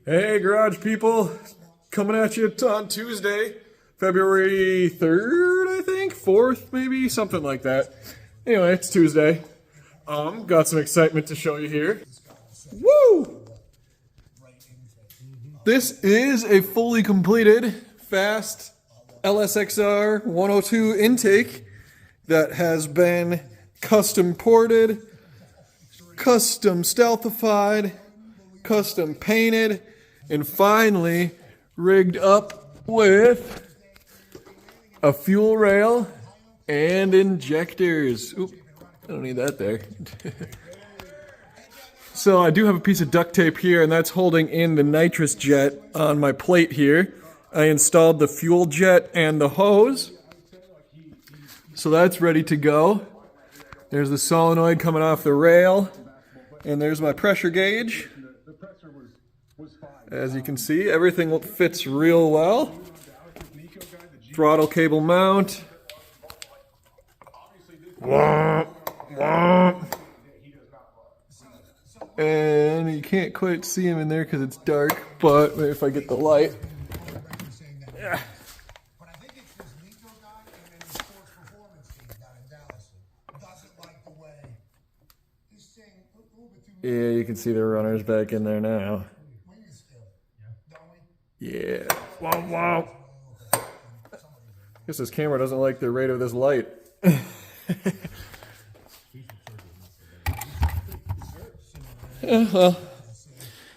Hey, garage people, coming at you on Tuesday, February 3rd, I think, 4th, maybe, something like that. Anyway, it's Tuesday. Got some excitement to show you here. Woo! This is a fully completed, fast lsxr 102 intake that has been custom ported, custom stealthified, custom painted, and finally rigged up with a fuel rail and injectors. Oop, I don't need that there. So I do have a piece of duct tape here, and that's holding in the nitrous jet on my plate here. I installed the fuel jet and the hose, so that's ready to go. There's the solenoid coming off the rail, and there's my pressure gauge. As you can see, everything fits real well. Throttle cable mount. And you can't quite see him in there because it's dark, but maybe if I get the light. Yeah, you can see the runners back in there now. Yeah. Wow, wow. I guess this camera doesn't like the rate of this light. Yeah, well.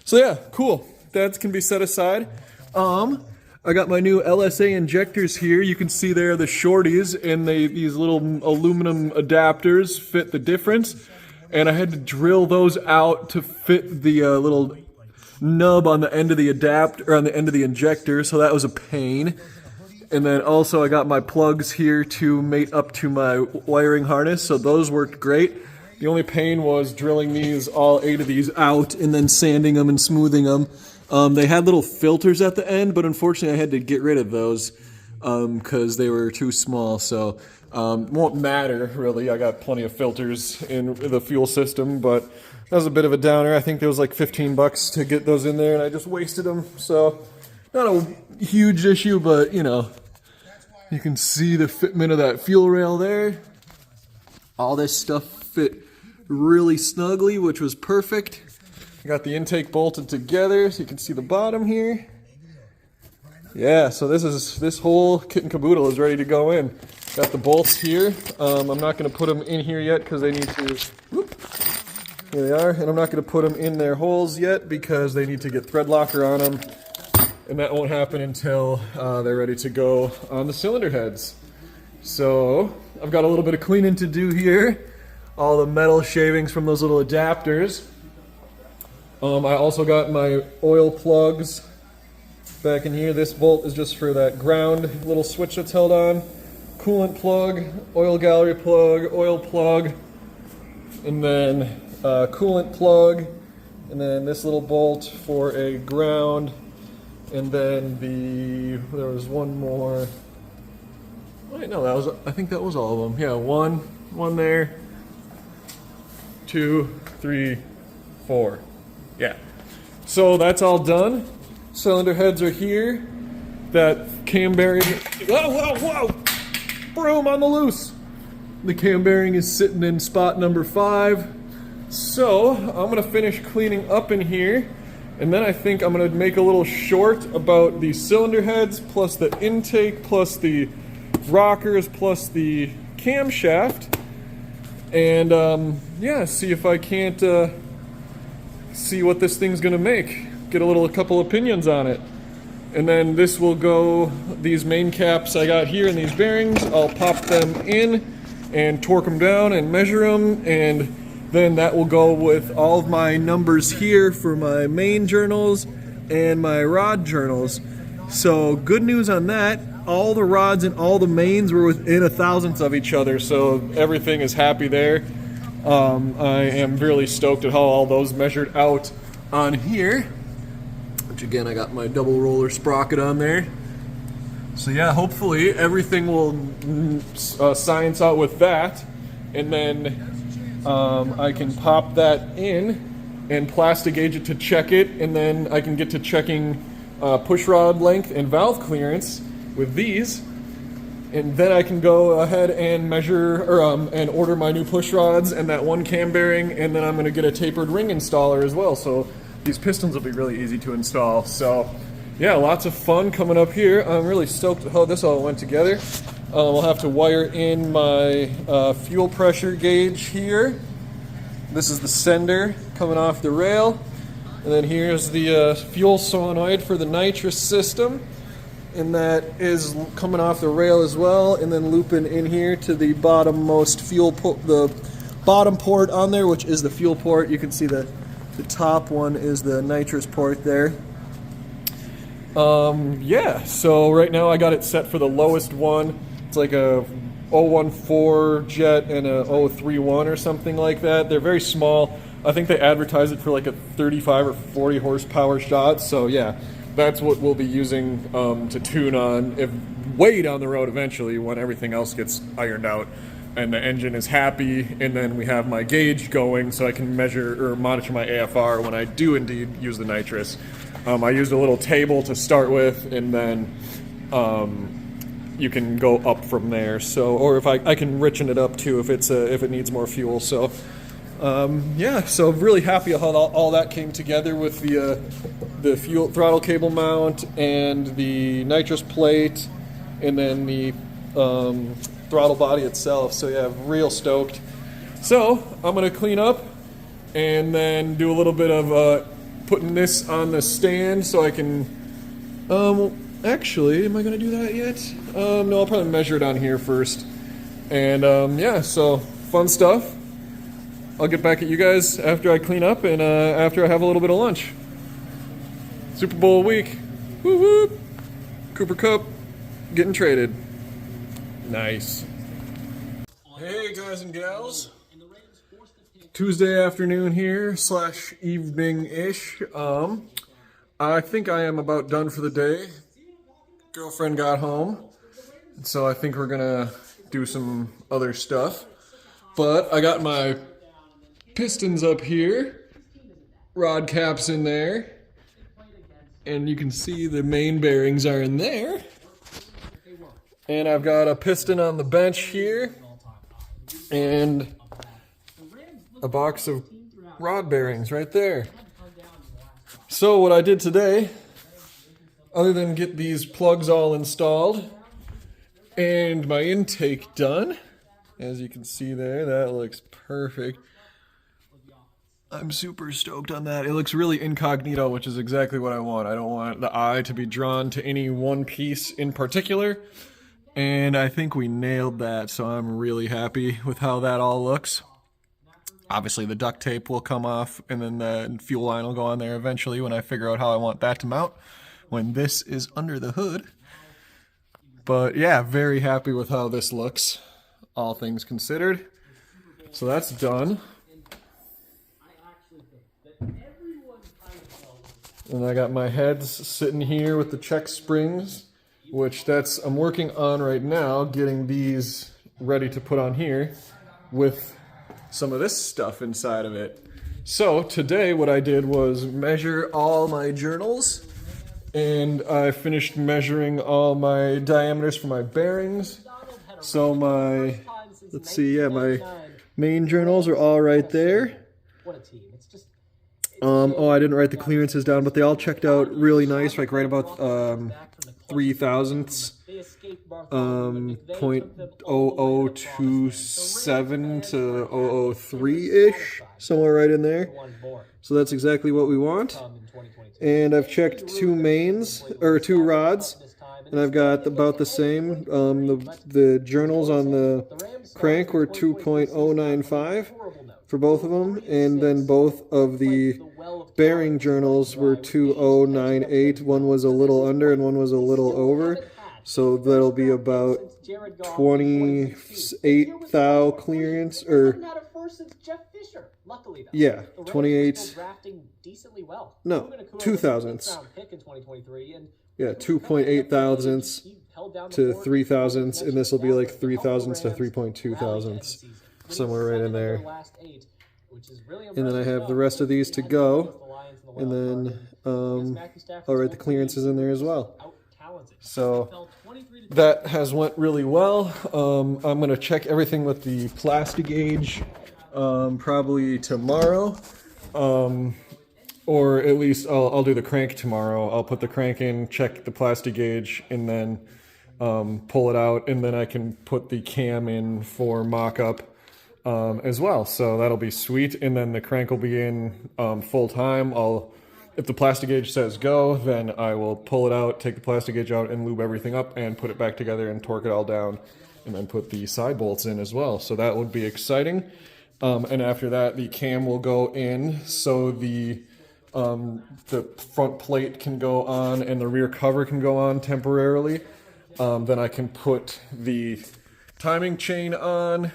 So yeah, cool. That can be set aside. I got my new LSA injectors here. You can see there the shorties, and these little aluminum adapters fit the difference. And I had to drill those out to fit the little nub on the end of the adapter, or on the end of the injector, so that was a pain. And then also I got my plugs here to mate up to my wiring harness, so those worked great. The only pain was drilling all 8 of these out and then sanding them and smoothing them. They had little filters at the end, but unfortunately I had to get rid of those because they were too small, so won't matter really. I got plenty of filters in the fuel system, but that was a bit of a downer. I think there was like 15 bucks to get those in there, and I just wasted them. So not a huge issue, but you know, you can see the fitment of that fuel rail there. All this stuff fit really snugly, which was perfect. I got the intake bolted together, so you can see the bottom here. Yeah, so this whole kit and caboodle is ready to go in. Got the bolts here. I'm not going to put them in here yet because they need to. Whoop, here they are, and I'm not going to put them in their holes yet because they need to get thread locker on them, and that won't happen until they're ready to go on the cylinder heads. So I've got a little bit of cleaning to do here. All the metal shavings from those little adapters. I also got my oil plugs back in here. This bolt is just for that ground little switch that's held on. Coolant plug, oil gallery plug, oil plug, and then coolant plug, and then this little bolt for a ground, and then there was one more. Wait, no, I think that was all of them. Yeah, one there, 2, 3, 4. Yeah. So that's all done. Cylinder heads are here. That cam bearing. Whoa, whoa, whoa! Broom on the loose. The cam bearing is sitting in spot number 5. So I'm gonna finish cleaning up in here, and then I think I'm gonna make a little short about the cylinder heads, plus the intake, plus the rockers, plus the camshaft, and yeah, see if I can't see what this thing's gonna make. Get a couple opinions on it. And then this will go, these main caps I got here and these bearings, I'll pop them in and torque them down and measure them, and then that will go with all of my numbers here for my main journals and my rod journals. So good news on that, all the rods and all the mains were within a thousandth of each other, so everything is happy there. I am really stoked at how all those measured out on here. Which again, I got my double roller sprocket on there. So yeah, hopefully everything will science out with that, and then I can pop that in and plastic gauge it to check it, and then I can get to checking pushrod length and valve clearance with these, and then I can go ahead and measure and order my new pushrods and that one cam bearing, and then I'm going to get a tapered ring installer as well. So these pistons will be really easy to install. So yeah, lots of fun coming up here. I'm really stoked how this all went together. I'll have to wire in my fuel pressure gauge here. This is the sender coming off the rail. And then here's the fuel solenoid for the nitrous system. And that is coming off the rail as well. And then looping in here to the bottommost the bottom port on there, which is the fuel port. You can see the top one is the nitrous port there. Yeah, so right now I got it set for the lowest one. It's like a 014 jet and a 031 or something like that. They're very small. I think they advertise it for like a 35 or 40 horsepower shot. So yeah, that's what we'll be using to tune on if way down the road eventually when everything else gets ironed out and the engine is happy, and then we have my gauge going so I can measure or monitor my AFR when I do indeed use the nitrous. I used a little table to start with, and then you can go up from there. So, or if I can richen it up too if it needs more fuel. So, yeah. So really happy how all that came together with the fuel throttle cable mount and the nitrous plate, and then the throttle body itself. So yeah, real stoked. So I'm gonna clean up and then do a little bit of putting this on the stand so I can. Actually, am I going to do that yet? No, I'll probably measure it on here first. And yeah, so fun stuff. I'll get back at you guys after I clean up and after I have a little bit of lunch. Super Bowl week. Woo woo! Cooper Cup getting traded. Nice. Hey guys and gals. Tuesday afternoon here / evening-ish. I think I am about done for the day. Girlfriend got home, so I think we're gonna do some other stuff. But I got my pistons up here, rod caps in there, and you can see the main bearings are in there. And I've got a piston on the bench here, and a box of rod bearings right there. So what I did today, other than get these plugs all installed and my intake done, as you can see there, that looks perfect. I'm super stoked on that. It looks really incognito, which is exactly what I want. I don't want the eye to be drawn to any one piece in particular, and I think we nailed that, so I'm really happy with how that all looks. Obviously the duct tape will come off, and then the fuel line will go on there eventually when I figure out how I want that to mount when this is under the hood. But yeah, very happy with how this looks, all things considered. So that's done. And I got my heads sitting here with the check springs, which I'm working on right now, getting these ready to put on here with some of this stuff inside of it. So today what I did was measure all my journals, and I finished measuring all my diameters for my bearings. So my, let's see, yeah, my main journals are all right there. Oh, I didn't write the clearances down, but they all checked out really nice, like right about 3 thousandths, 0.0027 to 003-ish, somewhere right in there. So that's exactly what we want. And I've checked two rods, and I've got about the same. The journals on the crank were 2.095 for both of them, and then both of the bearing journals were 2098. One was a little under and one was a little over. So that'll be about 28 thou clearance, or yeah, 28. No, 2 thousandths. Yeah, 2.8 thousandths to 3 thousandths, and this will be like 3 thousandths to 3.2 thousandths, somewhere right in there. And then I have the rest of these to go. And then I'll write the clearances in there as well. So that has went really well. I'm going to check everything with the plastic gauge probably tomorrow. Or at least I'll do the crank tomorrow. I'll put the crank in, check the plastic gauge, and then pull it out, and then I can put the cam in for mock-up as well. So that'll be sweet, and then the crank will be in full time. If the plastic gauge says go, then I will pull it out, take the plastic gauge out, and lube everything up, and put it back together and torque it all down, and then put the side bolts in as well. So that would be exciting. And after that, the cam will go in, so the front plate can go on and the rear cover can go on temporarily. Then I can put the timing chain on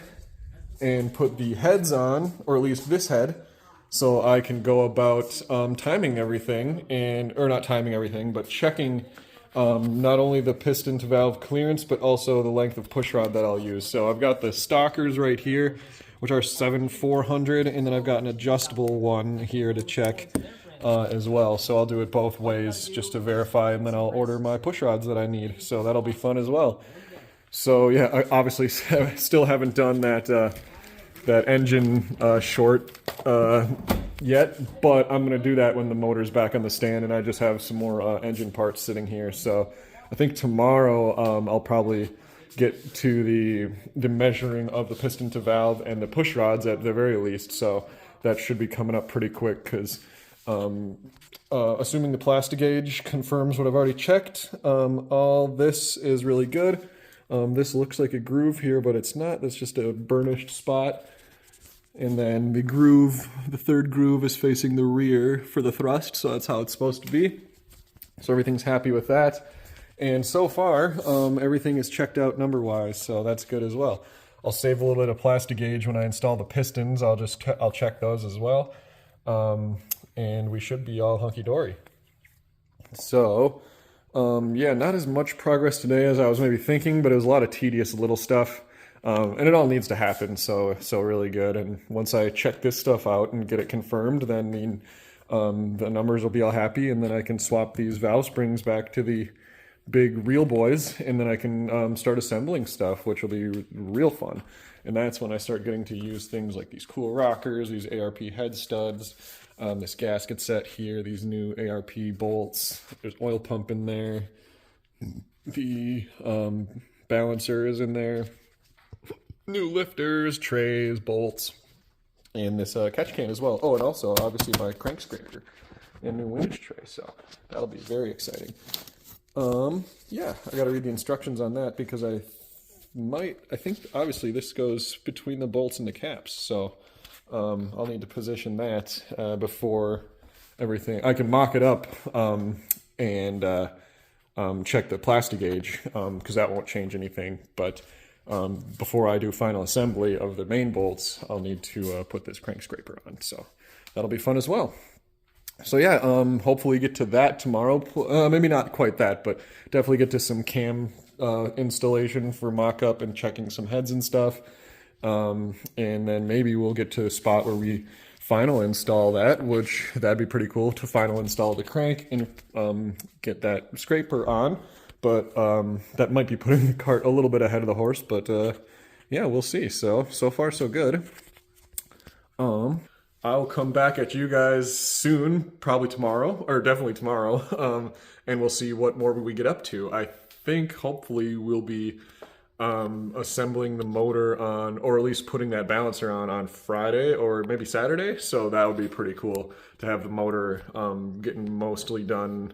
and put the heads on, or at least this head, so I can go about timing everything, or not timing everything, but checking not only the piston to valve clearance, but also the length of pushrod that I'll use. So I've got the stockers right here, which are 7/400, and then I've got an adjustable one here to check as well. So I'll do it both ways just to verify, and then I'll order my push rods that I need. So that'll be fun as well. So yeah, I obviously still haven't done that engine short yet, but I'm gonna do that when the motor's back on the stand and I just have some more engine parts sitting here. So I think tomorrow I'll probably get to the measuring of the piston to valve and the push rods at the very least. So that should be coming up pretty quick, because assuming the plastic gauge confirms what I've already checked, all this is really good. This looks like a groove here, but it's not. That's just a burnished spot. And then the groove, the third groove, is facing the rear for the thrust, so that's how it's supposed to be. So everything's happy with that. And so far, everything is checked out number-wise, so that's good as well. I'll save a little bit of plastic gauge when I install the pistons. I'll check those as well. And we should be all hunky-dory. So, yeah, not as much progress today as I was maybe thinking, but it was a lot of tedious little stuff. And it all needs to happen, so really good. And once I check this stuff out and get it confirmed, then the numbers will be all happy, and then I can swap these valve springs back to the big real boys, and then I can start assembling stuff, which will be real fun. And that's when I start getting to use things like these cool rockers, these ARP head studs, this gasket set here, these new ARP bolts. There's oil pump in there. The balancer is in there. New lifters, trays, bolts, and this catch can as well. Oh, and also obviously my crank scraper and new winch tray. So that'll be very exciting. Yeah, I got to read the instructions on that, because I think obviously this goes between the bolts and the caps. So I'll need to position that before everything. I can mock it up and check the plastic gauge, because that won't change anything. But before I do final assembly of the main bolts, I'll need to put this crank scraper on. So that'll be fun as well. So yeah, hopefully get to that tomorrow. Maybe not quite that, but definitely get to some cam installation for mock-up and checking some heads and stuff. And then maybe we'll get to the spot where we final install that, which that'd be pretty cool to final install the crank and get that scraper on. But that might be putting the cart a little bit ahead of the horse, but yeah, we'll see. So far so good. I'll come back at you guys soon, probably tomorrow, or definitely tomorrow, and we'll see what more we get up to. I think hopefully we'll be assembling the motor on, or at least putting that balancer on Friday or maybe Saturday. So that would be pretty cool to have the motor getting mostly done,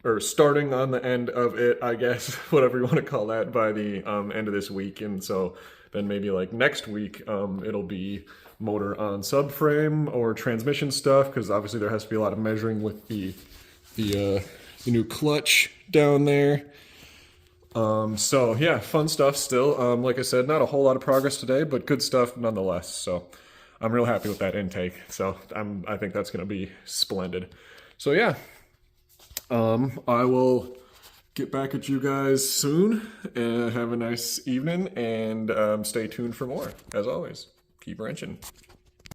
or starting on the end of it, I guess, whatever you want to call that, by the end of this week. And so then maybe like next week, it'll be motor on subframe or transmission stuff, because obviously there has to be a lot of measuring with the new clutch down there. So yeah, fun stuff still. Like I said, not a whole lot of progress today, but good stuff nonetheless. So I'm real happy with that intake. So I think that's going to be splendid. So yeah, I will get back at you guys soon, and have a nice evening, and stay tuned for more. As always, keep wrenching.